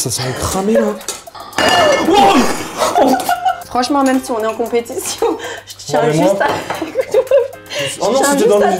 Ça sent cramé là. Franchement, même si on est en compétition, je tiens juste à... Oh non, c'était dans les...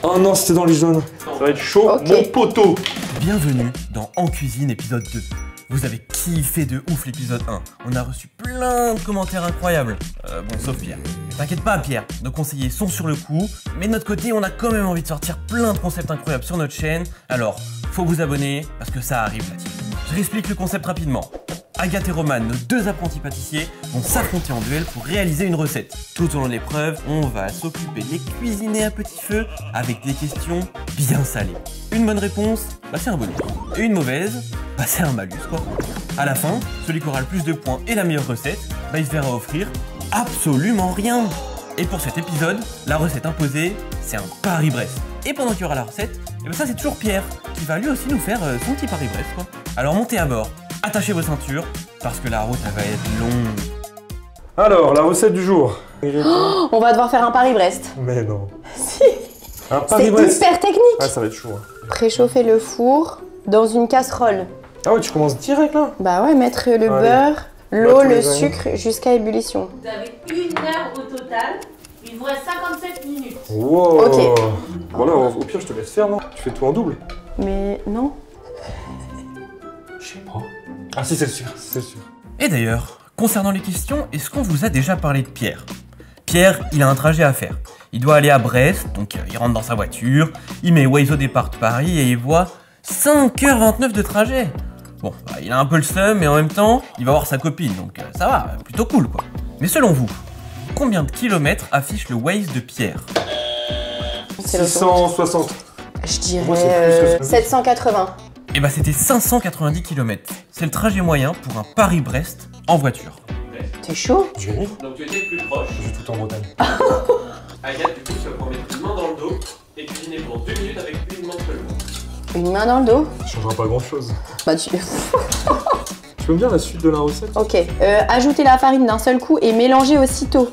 Oh non, c'était dans les jaunes. Ça va être chaud, mon poteau. Bienvenue dans En Cuisine épisode 2. Vous avez kiffé de ouf l'épisode 1. On a reçu plein de commentaires incroyables. Bon, sauf Pierre. Mais t'inquiète pas Pierre, nos conseillers sont sur le coup. Mais de notre côté, on a quand même envie de sortir plein de concepts incroyables sur notre chaîne. Alors, faut vous abonner parce que ça arrive la team. Je réexplique le concept rapidement. Agathe et Roman, nos deux apprentis pâtissiers, vont s'affronter en duel pour réaliser une recette. Tout au long de l'épreuve, on va s'occuper de les cuisiner à petit feu avec des questions bien salées. Une bonne réponse, bah c'est un bonus. Et une mauvaise, bah c'est un malus quoi. À la fin, celui qui aura le plus de points et la meilleure recette, bah il se verra offrir absolument rien. Et pour cet épisode, la recette imposée, c'est un Paris-Brest. Et pendant qu'il y aura la recette, et bah ça c'est toujours Pierre qui va lui aussi nous faire son petit Paris-Brest quoi. Alors montez à bord. Attachez vos ceintures, parce que la route elle va être longue. Alors, la recette du jour. Oh, on va devoir faire un Paris-Brest. Mais non. Si. Un Paris-Brest. C'est hyper technique. Ah, ça va être chaud. Hein. Préchauffer le four dans une casserole. Ah ouais, tu commences direct là? Bah ouais, mettre le beurre, l'eau, le sucre jusqu'à ébullition. Vous avez 1 heure au total. Il vous reste 57 minutes. Wow. Ok. Voilà, au pire, je te laisse faire, non? Tu fais tout en double? Mais non. Je sais pas. Ah si, c'est sûr, c'est sûr. Et d'ailleurs, concernant les questions, est-ce qu'on vous a déjà parlé de Pierre? Pierre, il a un trajet à faire. Il doit aller à Brest, donc il rentre dans sa voiture, il met Waze au départ de Paris et il voit 5h29 de trajet. Bon, bah, il a un peu le seum, mais en même temps, il va voir sa copine, donc ça va, plutôt cool quoi. Mais selon vous, combien de kilomètres affiche le Waze de Pierre? 660. Je Moi, c'est dirais plus que ça. 780. Et bah c'était 590 km. C'est le trajet moyen pour un Paris-Brest en voiture. T'es chaud? Jenny? Donc tu étais le plus proche. Je suis tout en Bretagne. Agathe, du coup, tu vas pouvoir mettre une main dans le dos et cuisiner pendant 2 minutes avec une main seulement. Une main dans le dos? Ça changera pas grand chose. Bah tu... Tu peux me dire la suite de la recette? Ok. Ajouter la farine d'un seul coup et mélanger aussitôt.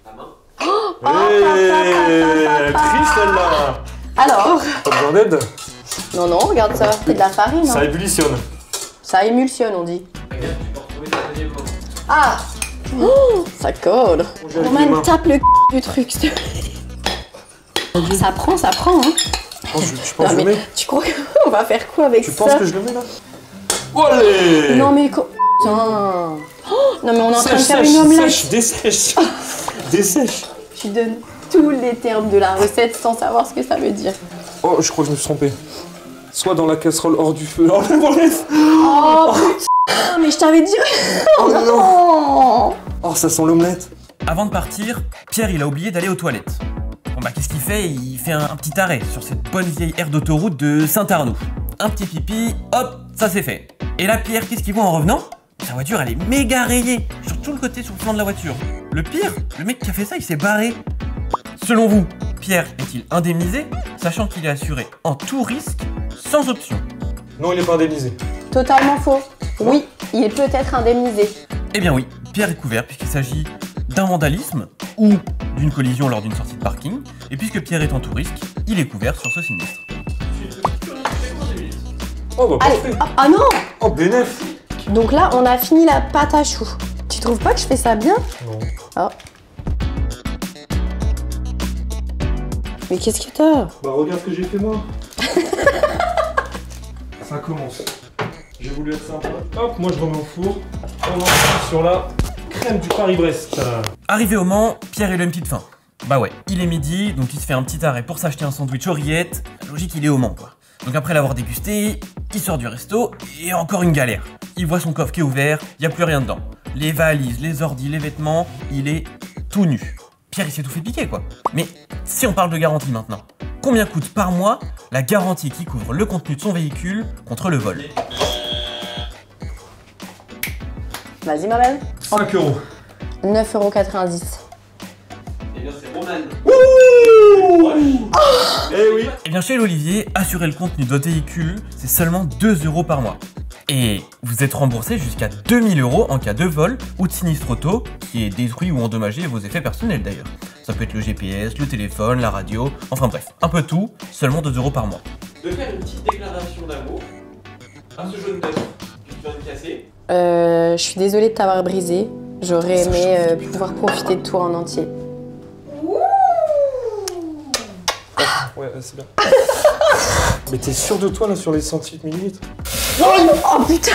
Ta main. Elle triche celle-là. Alors? Pas besoin d'aide? Non, non, regarde ça. C'est de la farine. Ça Hein. ébullitionne. Ça émulsionne, on dit. Agathe, tu peux retrouver ta deuxième main. Ah! Oh, ça colle. J'ai avec les Roman, mains. tape le du truc, s'il te plaît. Ça prend, hein. Tu penses que je Non, le mais mets? tu crois qu'on va faire quoi avec Tu ça? penses que je le mets là? Allez! Non, mais putain. Oh, non, mais on est en train de faire Sèche, une omelette. sèche, dessèche. Dessèche. Tu donnes tous les termes de la recette sans savoir ce que ça veut dire. Oh, je crois que je me suis trompé. Soit dans la casserole hors du feu. Enlève. Oh, putain, mais je t'avais dit. Oh non! Oh. Oh, ça sent l'omelette. Avant de partir, Pierre il a oublié d'aller aux toilettes. Bon bah qu'est-ce qu'il fait? Il fait un petit arrêt sur cette bonne vieille aire d'autoroute de Saint-Arnoux. Un petit pipi, hop, ça c'est fait. Et là Pierre, qu'est-ce qu'il voit en revenant? Sa voiture elle est méga rayée, sur tout le côté, sur le flanc de la voiture. Le pire, le mec qui a fait ça il s'est barré. Selon vous, Pierre est-il indemnisé, sachant qu'il est assuré en tout risque, sans option? Non, il est pas indemnisé. Totalement faux. Oui, il est peut-être indemnisé. Eh bien oui, Pierre est couvert puisqu'il s'agit d'un vandalisme ou d'une collision lors d'une sortie de parking. Et puisque Pierre est en tout risque, il est couvert sur ce sinistre. Oh bah Allez, parfait. ah non! Oh bénéf. Donc là, on a fini la pâte à choux. Tu trouves pas que je fais ça bien? Non. Oh. Mais qu'est-ce que t'as? Bah regarde ce que j'ai fait moi. Ça commence. J'ai voulu être sympa. Hop, moi je remets au four. On enchaîne sur la crème du Paris-Brest. Arrivé au Mans, Pierre il a une petite faim. Bah ouais, il est midi, donc il se fait un petit arrêt pour s'acheter un sandwich aux rillettes. Logique, il est au Mans quoi. Donc après l'avoir dégusté, il sort du resto et encore une galère. Il voit son coffre qui est ouvert, il n'y a plus rien dedans. Les valises, les ordis, les vêtements, il est tout nu. Pierre il s'est tout fait piquer quoi. Mais si on parle de garantie maintenant, combien coûte par mois la garantie qui couvre le contenu de son véhicule contre le vol? Vas-y, ma belle. 5 €. 9,90 €. Eh bien, c'est Roman. Eh oui. Eh bien chez l'Olivier, assurer le contenu de votre véhicule, c'est seulement 2 € par mois. Et vous êtes remboursé jusqu'à 2000 € en cas de vol ou de sinistre auto qui est détruit ou endommagé vos effets personnels d'ailleurs. Ça peut être le GPS, le téléphone, la radio, enfin bref, un peu tout, seulement 2 € par mois. De faire une petite déclaration d'amour à ce jeune homme. Tu te cassé. Je suis désolée de t'avoir brisé. J'aurais aimé pouvoir profiter de toi en entier. Ouais, c'est bien. Mais t'es sûr de toi là sur les centilitres millilitres? Oh putain!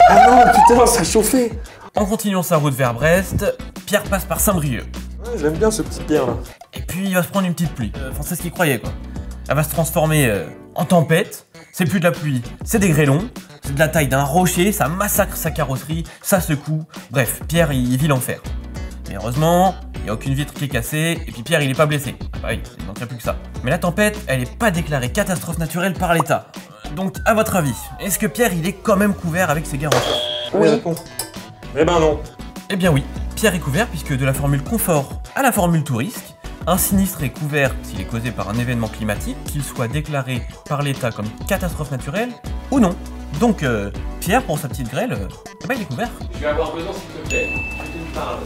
Ah non, putain, ça a chauffé! En continuant sa route vers Brest, Pierre passe par Saint-Brieuc. Ouais, j'aime bien ce petit Pierre là. Et puis il va se prendre une petite pluie. Enfin, c'est ce qu'il croyait quoi. Elle va se transformer en tempête. C'est plus de la pluie, c'est des grêlons. C'est de la taille d'un rocher, ça massacre sa carrosserie, ça secoue. Bref, Pierre il vit l'enfer. Mais heureusement, il n'y a aucune vitre qui est cassée, et puis Pierre il est pas blessé. Ah bah oui, il ne manquerait plus que ça. Mais la tempête, elle est pas déclarée catastrophe naturelle par l'État. Donc, à votre avis, est-ce que Pierre il est quand même couvert avec ses garanties? Oui. Eh ben non. Eh bien oui, Pierre est couvert puisque de la formule confort à la formule tout risque, un sinistre est couvert s'il est causé par un événement climatique, qu'il soit déclaré par l'État comme catastrophe naturelle ou non. Donc Pierre, pour sa petite grêle, eh ben, il est couvert. Je vais avoir besoin, s'il te plaît, d'une parade.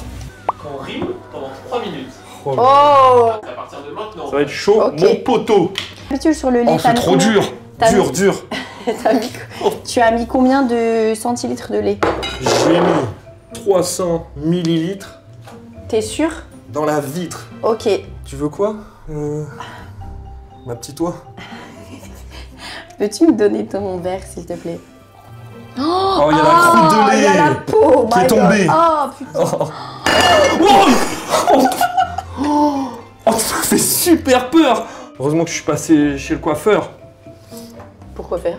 Qu'on rime pendant 3 minutes. Oh, Oh! À partir de maintenant. ça va être chaud, Ok. mon poteau. Habitude sur le lait. Oh, c'est trop dur. Dur, dur. Tu as mis combien de centilitres de lait? J'ai mis 300 millilitres T'es sûr? dans la vitre. Ok. Tu veux quoi ma petite oie? Peux-tu me donner ton verre, s'il te plaît? Oh, il y a la croûte de lait il y a la peau, qui est my tombée. God. Oh putain. Oh, ça fait super peur. Heureusement que je suis passé chez le coiffeur. Pourquoi faire?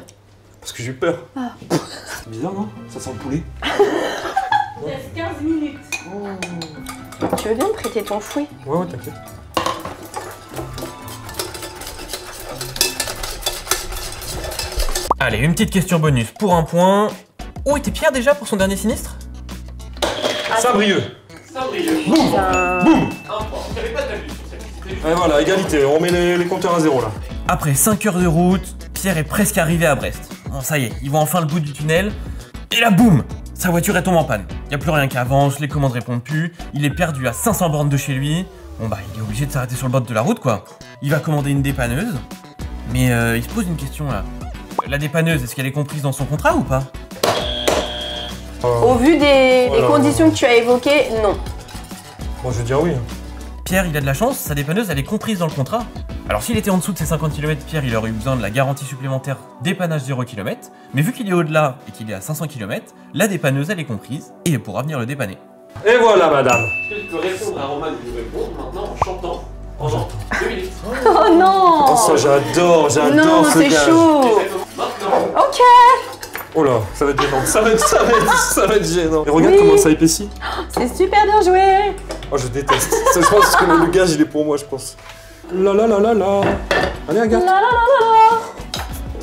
Parce que j'ai eu peur. C'est bizarre, non? Ça sent le poulet. Il reste 15 minutes. Tu veux bien me prêter ton fouet? Ouais, t'inquiète. Allez, une petite question bonus pour un point. Où était Pierre déjà pour son dernier sinistre? Saint-Brieuc. Saint-Brieuc. Boum. Putain. Boum. Un point. Il n'y avait pas d'abus sur celle-ci, c'était juste. Et voilà, égalité. On met les compteurs à zéro là. Après 5 heures de route, Pierre est presque arrivé à Brest. Bon, ça y est, il voit enfin le bout du tunnel. Et là, boum! Sa voiture elle tombe en panne. Il n'y a plus rien qui avance, les commandes répondent plus. Il est perdu à 500 bornes de chez lui. Bon bah, il est obligé de s'arrêter sur le bord de la route quoi. Il va commander une dépanneuse. Mais il se pose une question là. La dépanneuse, est-ce qu'elle est comprise dans son contrat ou pas? Au vu des Voilà. conditions que tu as évoquées, non. Bon, je veux dire oui. Pierre, il a de la chance, sa dépanneuse, elle est comprise dans le contrat. Alors s'il était en dessous de ses 50 km, Pierre, il aurait eu besoin de la garantie supplémentaire dépannage 0 km. Mais vu qu'il est au-delà et qu'il est à 500 km, la dépanneuse, elle est comprise et il pourra venir le dépanner. Et voilà, madame. Est-ce que tu peux répondre à Roman et nous répondre maintenant en chantant pendant 2 minutes? Oh non! Oh, ça, j'adore Non, ce c'est gage. chaud! Maintenant. Ok! Oh là, ça va être gênant. Ça va être gênant. Et regarde Oui. comment ça épaissit. C'est super bien joué! Oh, je déteste. Ça, je pense que le gage, il est pour moi, je pense. La la la la la. Allez, regarde. La la la la la!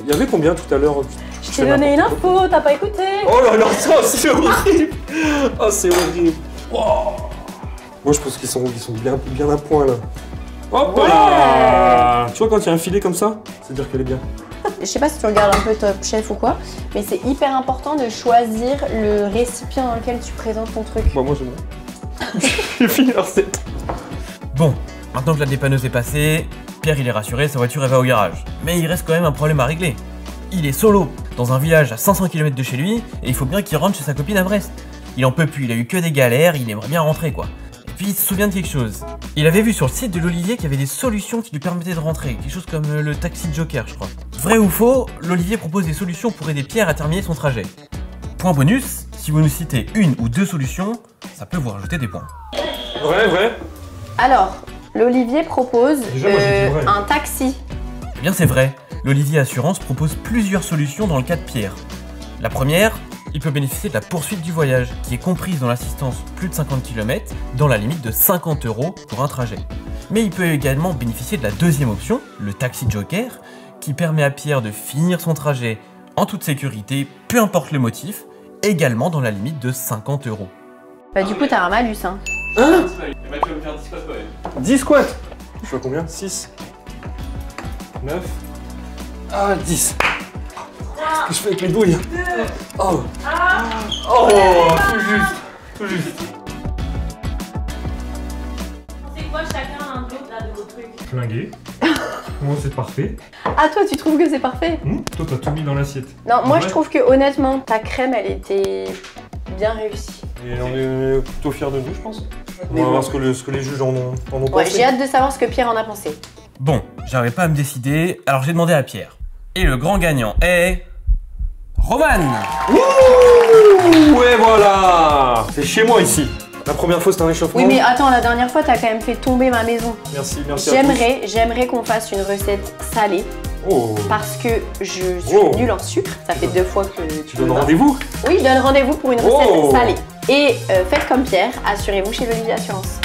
Il y avait combien tout à l'heure? Je t'ai donné une info, t'as pas écouté? Oh là là, ça, c'est horrible. Oh, c'est horrible. Wow. Moi, je pense qu'ils sont bien à point, là. Hop là. Tu vois, quand il y a un filet comme ça, c'est-à-dire qu'elle est bien. Je sais pas si tu regardes un peu Top Chef ou quoi, mais c'est hyper important de choisir le récipient dans lequel tu présentes ton truc. Bah, moi, j'aime bien. J'ai fini la recette. Bon, maintenant que la dépanneuse est passée, Pierre il est rassuré, sa voiture elle va au garage. Mais il reste quand même un problème à régler. Il est solo, dans un village à 500 km de chez lui, et il faut bien qu'il rentre chez sa copine à Brest. Il en peut plus, il a eu que des galères, il aimerait bien rentrer quoi. Et puis il se souvient de quelque chose. Il avait vu sur le site de l'Olivier qu'il y avait des solutions qui lui permettaient de rentrer, quelque chose comme le taxi joker je crois. Vrai ou faux, l'Olivier propose des solutions pour aider Pierre à terminer son trajet. Point bonus, si vous nous citez une ou deux solutions, ça peut vous rajouter des points. Vrai. Alors, l'Olivier propose Déjà, moi, j'ai dit vrai. un taxi. Eh bien c'est vrai, l'Olivier Assurance propose plusieurs solutions dans le cas de Pierre. La première, il peut bénéficier de la poursuite du voyage, qui est comprise dans l'assistance plus de 50 km, dans la limite de 50 € pour un trajet. Mais il peut également bénéficier de la deuxième option, le taxi joker, qui permet à Pierre de finir son trajet en toute sécurité, peu importe le motif, également dans la limite de 50 €. Bah du coup t'as un malus hein. Hein? Et bah, tu vas me faire 10 squats quand même. 10 squats. Je fais combien? 6 9 Ah, 10. Qu'est-ce que je fais avec mes douilles? Oh. Oh, tout juste. C'est quoi chacun un autre là de vos trucs? Flingué. Moi, c'est parfait. Ah, toi, tu trouves que c'est parfait? Toi, t'as tout mis dans l'assiette. Non, moi, Ouais. je trouve que honnêtement, ta crème, elle était bien réussie. Et on est plutôt fiers de nous, je pense. On Mais va bon. voir ce que les juges en ont Ouais, pensé. j'ai hâte de savoir ce que Pierre en a pensé. Bon, j'arrivais pas à me décider, alors j'ai demandé à Pierre. Et le grand gagnant est... Roman. Ouh, ouais, voilà. C'est chez moi, ici. La première fois, c'était un réchauffement. Oui, mais attends, la dernière fois, t'as quand même fait tomber ma maison. Merci à tous. J'aimerais qu'on fasse une recette salée Oh. parce que je suis Oh. nulle en sucre. Ça fait 2 fois que Tu donnes rendez-vous? Oui, je donne rendez-vous pour une recette Oh. salée. Et faites comme Pierre, assurez-vous chez l'Olivier Assurance.